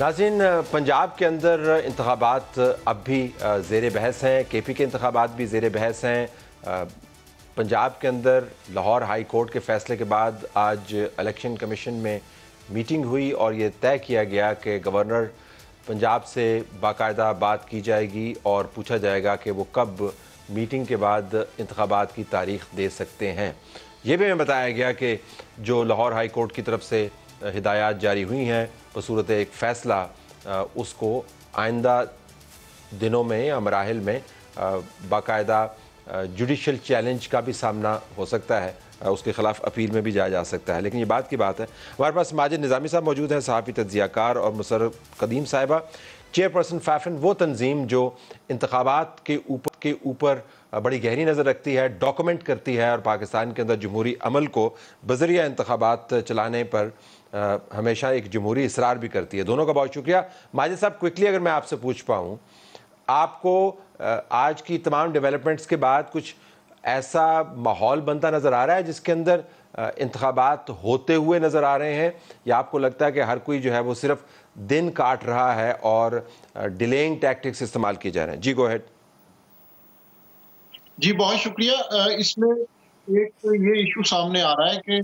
नाज़रीन, पंजाब के अंदर इंतखाबात अब भी ज़ेर बहस हैं। KP के इंतखाबात भी ज़ेर बहस हैं। पंजाब के अंदर लाहौर हाई कोर्ट के फ़ैसले के बाद आज इलेक्शन कमीशन में मीटिंग हुई और ये तय किया गया कि गवर्नर पंजाब से बाकायदा बात की जाएगी और पूछा जाएगा कि वो कब मीटिंग के बाद इंतखाबात की तारीख़ दे सकते हैं। ये भी हमें बताया गया कि जो लाहौर हाई कोर्ट की तरफ से हिदायत जारी हुई हैं बसूरत एक फ़ैसला, उसको आइंदा दिनों में या मराहिल में बाकायदा जुडिशल चैलेंज का भी सामना हो सकता है, उसके ख़िलाफ़ अपील में भी जाया जा सकता है। लेकिन ये बात की बात है। हमारे पास माजिद निज़ामी साहब मौजूद हैं, सहाफ़ी तज्ज़ियाकार, और मुसर्रत कदीम साहिबा, चेयरपर्सन फैफन, वो तंजीम जो इंतखाबात के ऊपर बड़ी गहरी नज़र रखती है, डॉक्यूमेंट करती है और पाकिस्तान के अंदर जमहूरी अमल को बज़रिया इंतखाबात चलाने पर हमेशा एक जमहूरी इसरार भी करती है। दोनों का बहुत शुक्रिया। माजिद साहब, क्विकली अगर मैं आपसे पूछ पाऊँ, आपको आज की तमाम डेवलपमेंट्स के बाद कुछ ऐसा माहौल बनता नज़र आ रहा है जिसके अंदर इंतखाबात होते हुए नज़र आ रहे हैं, या आपको लगता है कि हर कोई जो है वो सिर्फ दिन काट रहा है और डिलेइंग टैक्टिक्स इस्तेमाल किए जा रहे हैं? जी, गो हेड। जी, बहुत शुक्रिया। इसमें एक तो ये इशू सामने आ रहा है कि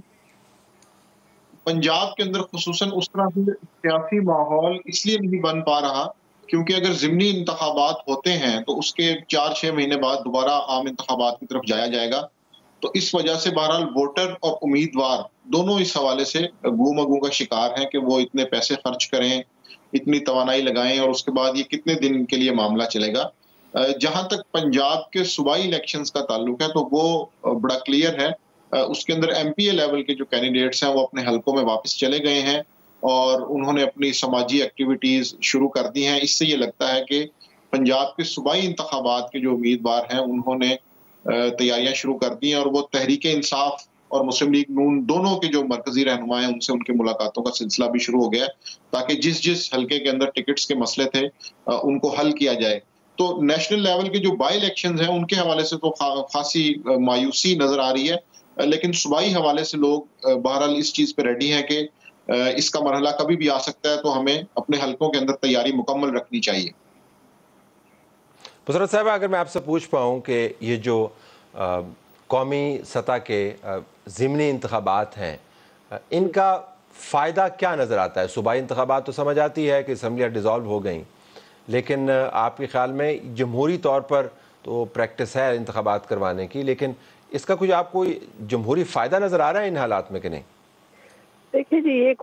पंजाब के अंदर खुसूसन उस तरह से सियासी माहौल इसलिए नहीं बन पा रहा क्योंकि अगर ज़िमनी इंतखाबात होते हैं तो उसके 4-6 महीने बाद दोबारा आम इंतखाबात की तरफ जाया जाएगा। तो इस वजह से बहरहाल वोटर और उम्मीदवार दोनों इस हवाले से गू-म-गू का शिकार हैं कि वो इतने पैसे खर्च करें, इतनी तवानाई लगाएं और उसके बाद ये कितने दिन के लिए मामला चलेगा। जहाँ तक पंजाब के सूबाई इलेक्शंस का ताल्लुक है तो वो बड़ा क्लियर है। उसके अंदर MPA लेवल के जो कैंडिडेट्स हैं वो अपने हलकों में वापस चले गए हैं और उन्होंने अपनी समाजी एक्टिविटीज़ शुरू कर दी हैं। इससे ये लगता है कि पंजाब के सूबाई इंतखाबात के जो उम्मीदवार हैं उन्होंने तैयारियां शुरू कर दी हैं और वो तहरीक-ए-इंसाफ और मुस्लिम लीग नून दोनों के जो मरकजी रहनुमा हैं उनसे उनकी मुलाकातों का सिलसिला भी शुरू हो गया है ताकि जिस हलके के अंदर टिकट्स के मसले थे उनको हल किया जाए। तो नेशनल लेवल के जो बाई इलेक्शंस हैं उनके हवाले से तो खासी मायूसी नजर आ रही है, लेकिन सूबाई हवाले से लोग बहरहाल इस चीज पे रेडी हैं कि इसका मरहला कभी भी आ सकता है, तो हमें अपने हलकों के अंदर तैयारी मुकम्मल रखनी चाहिए। मुसर्रत साहब, अगर मैं आपसे पूछ पाऊँ कि ये जो कौमी सतह के ज़िमनी इंतखाबात हैं, इनका फ़ायदा क्या नज़र आता है? सूबाई इंतखाबात तो समझ आती है कि असम्बलियाँ डिज़ोल्व हो गई, लेकिन आपके ख़्याल में जमहूरी तौर पर तो प्रैक्टिस है इंतखाबात करवाने की, लेकिन इसका कुछ आपको जमहूरी फ़ायदा नज़र आ रहा है इन हालात में कि नहीं? देखिए जी, ये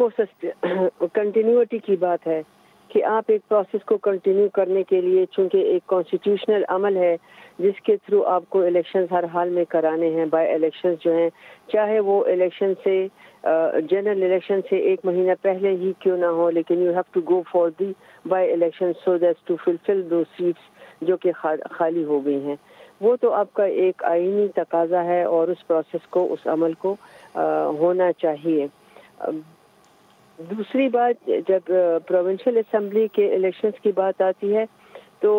कंटिन्यूटी की बात है कि आप एक प्रोसेस को कंटिन्यू करने के लिए, चूंकि एक कॉन्स्टिट्यूशनल अमल है जिसके थ्रू आपको इलेक्शंस हर हाल में कराने हैं। बाय इलेक्शंस जो हैं, चाहे वो इलेक्शन से जनरल इलेक्शन से 1 महीना पहले ही क्यों ना हो, लेकिन you have to go for the by election so that to fulfil दो सीट्स जो कि खाली हो गई हैं। वो तो आपका एक आईनी तकाजा है और उस प्रोसेस को, उस अमल को होना चाहिए। दूसरी बात, जब प्रोविंशियल असेंबली के इलेक्शंस की बात आती है तो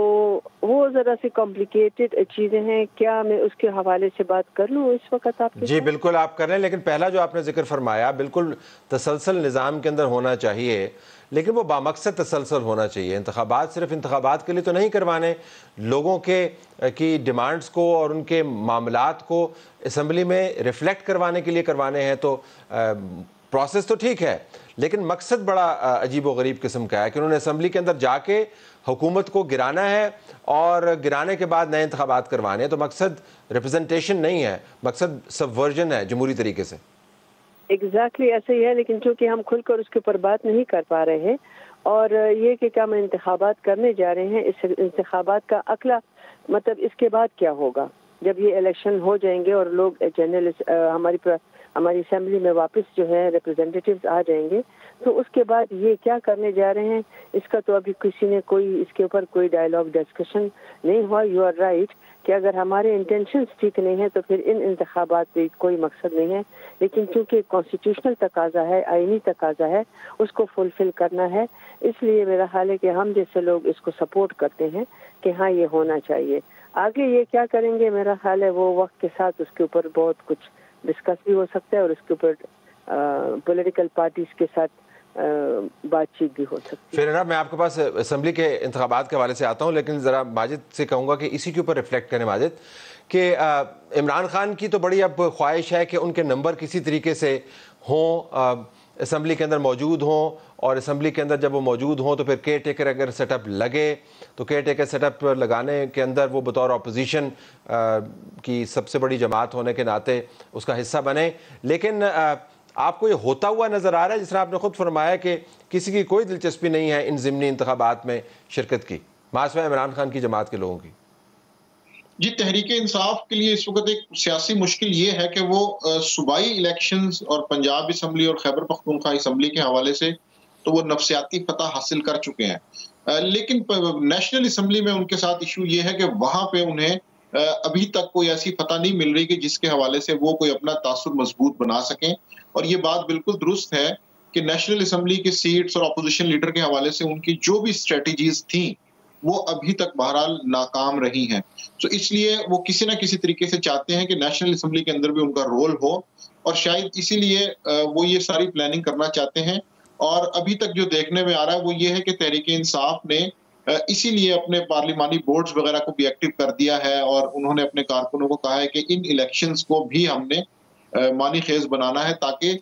वो ज़रा सी कॉम्प्लिकेटेड चीज़ें हैं। क्या मैं उसके हवाले से बात कर लूँ इस वक्त आपके जी साथ? बिल्कुल, आप कर रहे हैं, लेकिन पहला जो आपने जिक्र फरमाया बिल्कुल तसलसल निज़ाम के अंदर होना चाहिए, लेकिन वो बामकसद तसलसल होना चाहिए। इंतखाबात सिर्फ इंतखाबात के लिए तो नहीं करवाने, लोगों की डिमांड्स को और उनके मामलात को असम्बली में रिफ्लेक्ट करवाने के लिए करवाने हैं। तो प्रोसेस तो ठीक है, लेकिन मकसद बड़ा अजीब व गरीब किस्म का है कि उन्होंने असम्बली के अंदर जाके हुकूमत को गिराना है और गिराने के बाद नए इंतखाबात करवाने हैं। तो मकसद रिप्रेजेंटेशन नहीं है, मकसद सबवर्जन है जमहूरी तरीके से। एग्जैक्टली ऐसे ही है, लेकिन चूंकि हम खुलकर उसके ऊपर बात नहीं कर पा रहे हैं और ये कि क्या हम इंतखाबात करने जा रहे हैं, इस इंतखाबात का अगला मतलब इसके बाद क्या होगा जब ये इलेक्शन हो जाएंगे और लोग जनरल हमारी असेंबली में वापस जो है रिप्रेजेंटेटिव्स आ जाएंगे, तो उसके बाद ये क्या करने जा रहे हैं, इसका तो अभी किसी ने इसके ऊपर कोई डायलॉग डिस्कशन नहीं हुआ। यू आर राइट कि अगर हमारे इंटेंशंस ठीक नहीं है तो फिर इन इंतखाबात पे कोई मकसद नहीं है, लेकिन चूंकि कॉन्स्टिट्यूशनल तकाजा है, आईनी तकाजा है, उसको फुलफिल करना है। इसलिए मेरा ख्याल है कि हम जैसे लोग इसको सपोर्ट करते हैं कि हाँ ये होना चाहिए। आगे ये क्या करेंगे, मेरा ख्याल है वो वक्त के साथ उसके ऊपर बहुत कुछ डिस्कस भी हो सकता है और उसके ऊपर पॉलिटिकल पार्टीज के साथ بات چیت بھی ہو سکتی ہے. پھر میں آپ کے پاس اسمبلی کے انتخابات کے حوالے سے آتا ہوں، لیکن ذرا ماجد سے کہوں گا کہ اسی کے اوپر ریفلیکٹ کریں ماجد، کہ عمران خان کی تو بڑی اب خواہش ہے کہ ان کے نمبر کسی طریقے سے ہوں، اسمبلی کے اندر موجود ہوں، اور اسمبلی کے اندر جب وہ موجود ہوں تو پھر کیئر ٹیکر اگر سیٹ اپ لگے تو کیئر ٹیکر سیٹ اپ لگانے کے اندر وہ بطور اپوزیشن کی سب سے بڑی جماعت ہونے کے ناطے اس کا حصہ بنے. لیکن آپ کو یہ ہوتا ہوا نظر آ رہا ہے، جس طرح آپ نے خود فرمایا کہ کسی کی کوئی دلچسپی نہیں ہے ان ضمنی انتخابات میں شرکت کی، ماسوائے عمران خان کی جماعت کے لوگوں کی؟ جی، تحریک انصاف کے لیے اس وقت ایک سیاسی مشکل یہ ہے کہ وہ صوبائی الیکشنز اور پنجاب اسمبلی اور خیبر پختونخوا اسمبلی کے حوالے سے تو وہ نفسیاتی فتح حاصل کر چکے ہیں، لیکن نیشنل اسمبلی میں ان کے ساتھ ایشو یہ ہے کہ وہاں پہ انہیں ابھی تک کوئی ایسی فتح نہیں مل رہی کہ جس کے حوالے سے وہ کوئی اپنا تاثر مضبوط بنا سکیں. اور یہ بات بالکل درست ہے کہ نیشنل اسمبلی کی سیٹس اور اپوزیشن لیڈر کے حوالے سے ان کی جو بھی اسٹریٹجیز تھیں وہ ابھی تک بہرحال ناکام رہی ہیں. تو اس لیے وہ کسی نہ کسی طریقے سے چاہتے ہیں کہ نیشنل اسمبلی کے اندر بھی ان کا رول ہو، اور شاید اسی لیے وہ یہ ساری پلاننگ کرنا چاہتے ہیں. اور ابھی تک جو دیکھنے میں آ رہا ہے وہ یہ ہے کہ تحریک انصاف نے اسی لیے اپنے پارلیمانی بورڈز وغیرہ کو بھی ایکٹیو کر دیا ہے، اور انہوں نے اپنے کارکنوں کو کہا ہے کہ ان الیکشنز کو بھی ہم نے معنی خیز بنانا ہے، تاکہ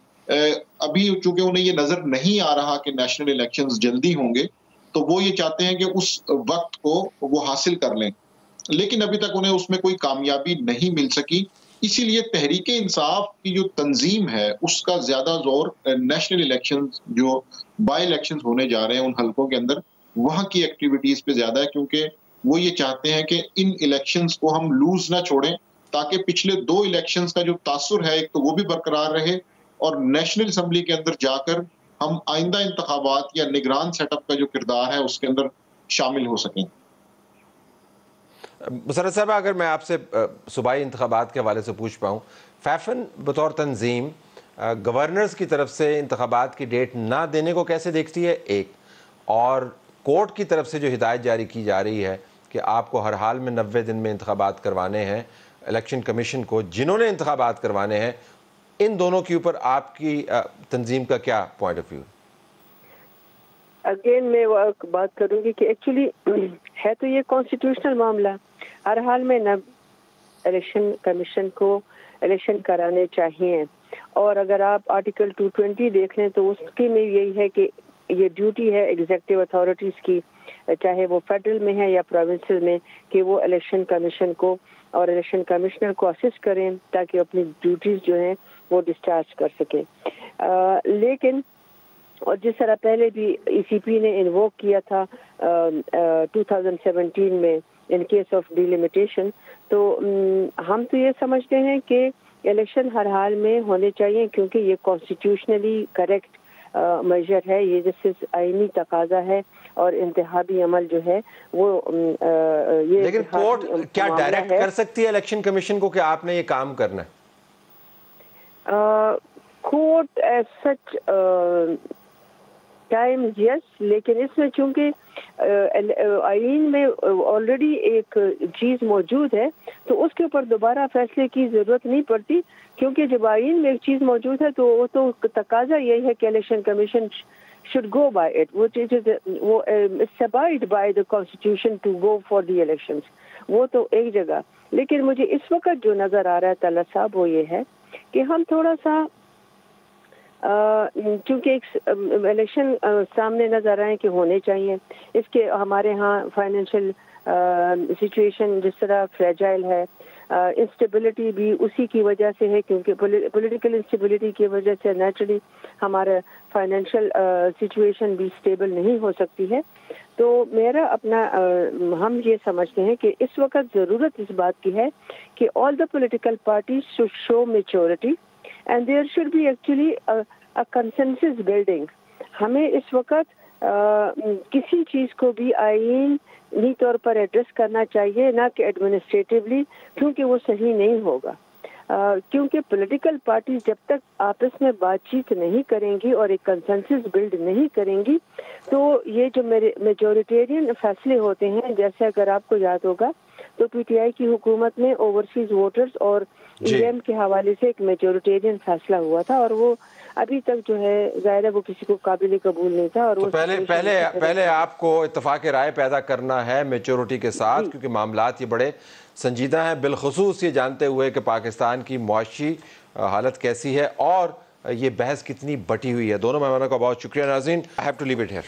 ابھی چونکہ انہیں یہ نظر نہیں آ رہا کہ نیشنل الیکشنز جلدی ہوں گے تو وہ یہ چاہتے ہیں کہ اس وقت کو وہ حاصل کر لیں، لیکن ابھی تک انہیں اس میں کوئی کامیابی نہیں مل سکی. اسی لیے تحریک انصاف کی جو تنظیم ہے اس کا زیادہ زور نیشنل الیکشنز جو بائی الیکشنز ہونے جا رہے ہیں ان حلقوں کے اندر وہاں کی ایکٹیویٹیز پہ زیادہ ہے، کیونکہ وہ یہ چاہتے ہیں کہ ان الیکشنز کو ہم لوز نہ چھوڑیں تاکہ پچھلے 2 الیکشنز کا جو تاثر ہے ایک تو وہ بھی برقرار رہے، اور نیشنل اسمبلی کے اندر جا کر ہم آئندہ انتخابات یا نگران سیٹ اپ کا جو کردار ہے اس کے اندر شامل ہو سکیں. مسرت صاحب، اگر میں آپ سے صوبائی انتخابات کے حوالے سے پوچھ پاؤں، فیفن بطور تنظیم گورنرز کی طرف سے انتخابات کی ڈیٹ نہ دینے کو کیسے دیکھتی ہے، ایک، اور کورٹ کی طرف سے جو ہدایت جاری کی جا رہی ہے کہ آپ کو ہر حال میں 90 دن میں انتخابات کروانے ہیں، الیکشن کمیشن کو جنہوں نے انتخابات کروانے ہیں، ان دونوں کے اوپر آپ کی تنظیم کا کیا پوائنٹ آف ویو؟ اگین میں وہ بات کروں گی کہ ایکچولی ہے تو یہ کانسٹیٹیوشنل معاملہ، ہر حال میں الیکشن کمیشن کو الیکشن کرانے چاہیے. اور اگر آپ آرٹیکل 220 دیکھ لیں تو اس کی میں یہی ہے کہ یہ ڈیوٹی ہے ایگزیکٹو اتھارٹیز کی، چاہے وہ فیڈرل میں ہے یا پروونسل میں، کہ وہ الیکشن کمیشن کو اور الیکشن کمشنر کو اسسٹ کریں تاکہ اپنی ڈیوٹیز جو ہیں وہ ڈسچارج کر سکیں. لیکن اور جس طرح پہلے بھی ای سی پی نے انووک کیا تھا 2017 میں ان کیس آف ڈیلیمیٹیشن، تو ہم تو یہ سمجھتے ہیں کہ الیکشن ہر حال میں ہونے چاہیے، کیونکہ یہ کانسٹیٹیوشنلی کریکٹ میجر ہے، یہ جس سے آئینی تقاضا ہے، اور انتخابی عمل جو ہے وہ یہ. لیکن کورٹ کیا ڈائریکٹ کر سکتی ہے الیکشن کمیشن کو کہ آپ نے یہ کام کرنا ہے؟ Court as such time yes, لیکن اس میں چونکہ آئین میں آلریڈی ایک چیز موجود ہے تو اس کے اوپر دوبارہ فیصلے کی ضرورت نہیں پڑتی، کیونکہ جب آئین میں ایک چیز موجود ہے تو وہ تو تقاضا یہی ہے کہ election commission should go by it, which is it's abide by the constitution to go for the elections. وہ تو ایک جگہ. لیکن مجھے اس وقت جو نظر آ رہا ہے طلعت صاحب وہ یہ ہے کہ ہم تھوڑا سا چونکہ ایک الیکشن سامنے نظر آئے کہ ہونے چاہیے، اس کے ہمارے ہاں فائنینشیل سچویشن جس طرح فریجائل ہے، انسٹیبلٹی بھی اسی کی وجہ سے ہے، کیونکہ پولیٹیکل انسٹیبلٹی کی وجہ سے نیچرلی ہمارا فائنینشیل سچویشن بھی اسٹیبل نہیں ہو سکتی ہے. تو میرا اپنا ہم یہ سمجھتے ہیں کہ اس وقت ضرورت اس بات کی ہے کہ all the political parties should show maturity and there should be actually consensus building. ہمیں اس وقت کسی چیز کو بھی آئینی طور پر ایڈریس کرنا چاہیے، نہ کہ ایڈمنسٹریٹولی، کیونکہ وہ صحیح نہیں ہوگا. کیونکہ پولیٹیکل پارٹیز جب تک آپس میں بات چیت نہیں کریں گی اور ایک کنسنسس بلڈ نہیں کریں گی تو یہ جو میجورٹیرین فیصلے ہوتے ہیں، جیسے اگر آپ کو یاد ہوگا تو پی ٹی آئی کی حکومت میں اوورسیز ووٹرز اور ای ایم کے حوالے سے ایک میجورٹیرین فیصلہ ہوا تھا، اور وہ ابھی تک جو ہے ظاہر ہے وہ کسی کو قابل قبول نہیں تھا. اور تو پہلے آپ کو اتفاق رائے پیدا کرنا ہے میچورٹی کے ساتھ, کیونکہ معاملات یہ بڑے سنجیدہ ہیں, بالخصوص یہ جانتے ہوئے کہ پاکستان کی معاشی حالت کیسی ہے اور یہ بحث کتنی بٹی ہوئی ہے. دونوں مہمانوں کا بہت شکریہ. ناظرین, I have to leave it here.